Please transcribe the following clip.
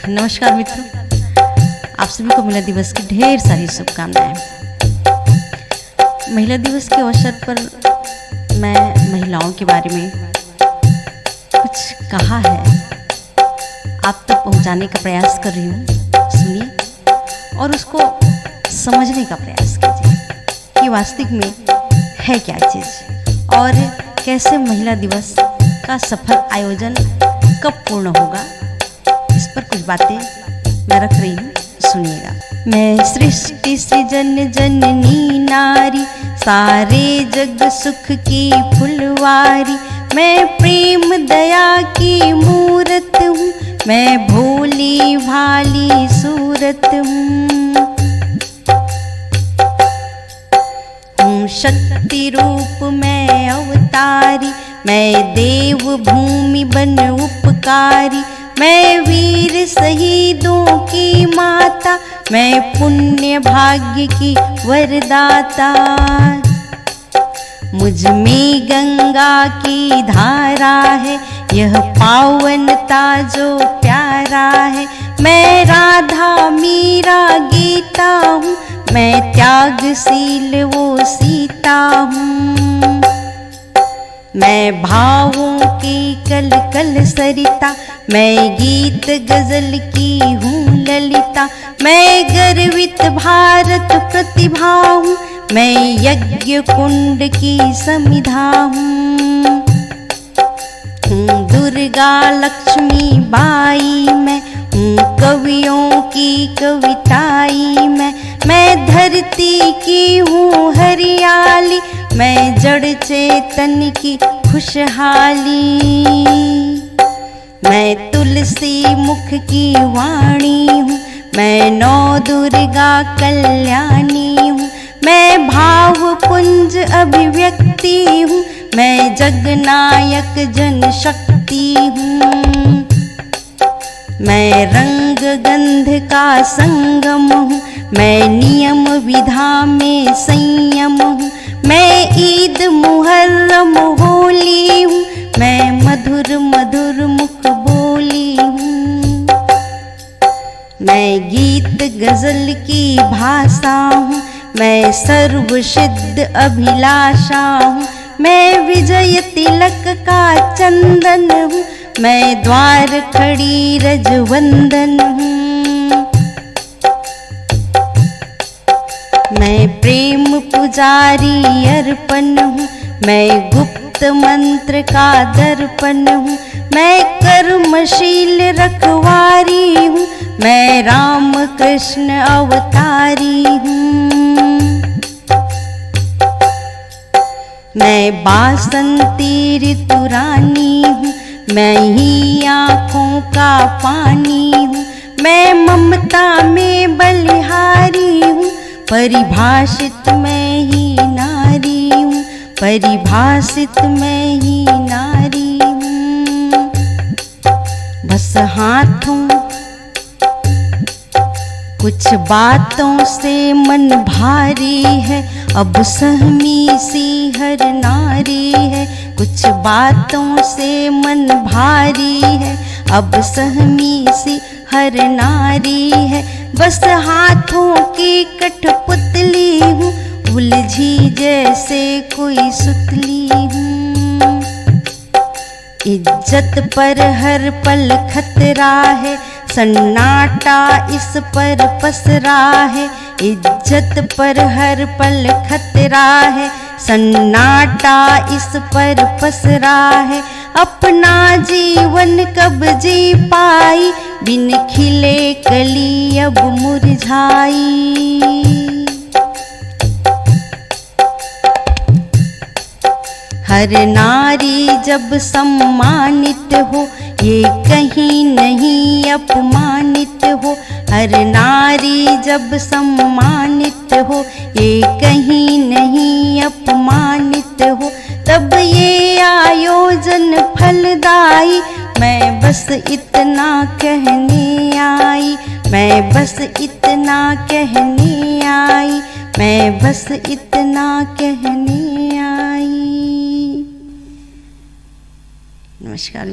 नमस्कार मित्रों, आप सभी को महिला दिवस की ढेर सारी शुभकामनाएं। महिला दिवस के अवसर पर मैं महिलाओं के बारे में कुछ कहा है आप तक पहुंचाने का प्रयास कर रही हूँ। सुनिए और उसको समझने का प्रयास कीजिए कि वास्तविक में है क्या चीज़ और कैसे महिला दिवस का सफल आयोजन कब पूर्ण होगा। इस पर कुछ बातें मैं रख रही हूँ, सुनिएगा। मैं सृष्टि सृजन जननी नारी, सारे जग सुख की फुलवारी। मैं प्रेम दया की मूरत हूँ, मैं भोली भाली सूरत हूँ। शक्ति रूप मैं अवतारी, मैं देव भूमि बन उपकारी। मैं वीर शहीदों की माता, मैं पुण्य भाग्य की वरदाता। मुझ में गंगा की धारा है, यह पावनता जो प्यारा है। मैं राधा मीरा गीता हूँ, मैं त्यागशील वो सीता हूँ। मैं भावों की कल कल सरिता, मैं गीत गजल की हूँ ललिता। मैं गर्वित भारत प्रतिभा हूँ, मैं यज्ञ कुंड की समिधा हूँ। दुर्गा लक्ष्मी बाई मैं हूँ, कवियों की कविताई मैं धरती की हूँ हरियाली। मैं जड़ चेतन की खुशहाली। मैं तुलसी मुख की वाणी हूँ, मैं नौ दुर्गा कल्याणी हूँ। मैं भाव पुंज अभिव्यक्ति हूँ, मैं जगनायक जन शक्ति हूँ। मैं रंग गंध का संगम हूँ, मैं नियम विधा में संयम हूँ। मैं ईद मुहर्रम होली हूँ, मैं मधुर मधुर मुख बोली हूँ। मैं गीत गजल की भाषा हूँ, मैं सर्वसिद्ध अभिलाषा हूँ। मैं विजय तिलक का चंदन हूँ, मैं द्वार खड़ी रजवंदन हूँ। मैं प्रेम पुजारी अर्पण हूँ, मैं गुप्त मंत्र का दर्पण हूँ। मैं कर्मशील रखवारी हूँ, मैं राम कृष्ण अवतारी हूँ। मैं बासंती ऋतु रानी हूँ, मैं ही आँखों का पानी हूँ। मैं ममता में बलिहारी हूँ, परिभाषित मैं ही नारी हूँ, परिभाषित मैं ही नारी हूँ। बस हाथों कुछ बातों से मन भारी है, अब सहमी सी हर नारी है। कुछ बातों से मन भारी है, अब सहमी सी हर नारी है। बस हाथों की कठपुतली हूँ, उलझी जैसे कोई सुतली हूँ। इज्जत पर हर पल खतरा है, सन्नाटा इस पर पसरा है। इज्जत पर हर पल खतरा है, सन्नाटा इस पर पसरा है। अपना जीवन कब जी पाई, बिन खिले कली अब मुरझाई। हर नारी जब सम्मानित हो, ये कहीं नहीं अपमानित हो। हर नारी जब सम्मानित हो, ये कहीं नहीं अपमानित हो। तब ये आयोजन फलदायी, मैं बस इतना कहने आई। मैं बस इतना कहने आई, मैं बस इतना कहने आई। नमस्कार।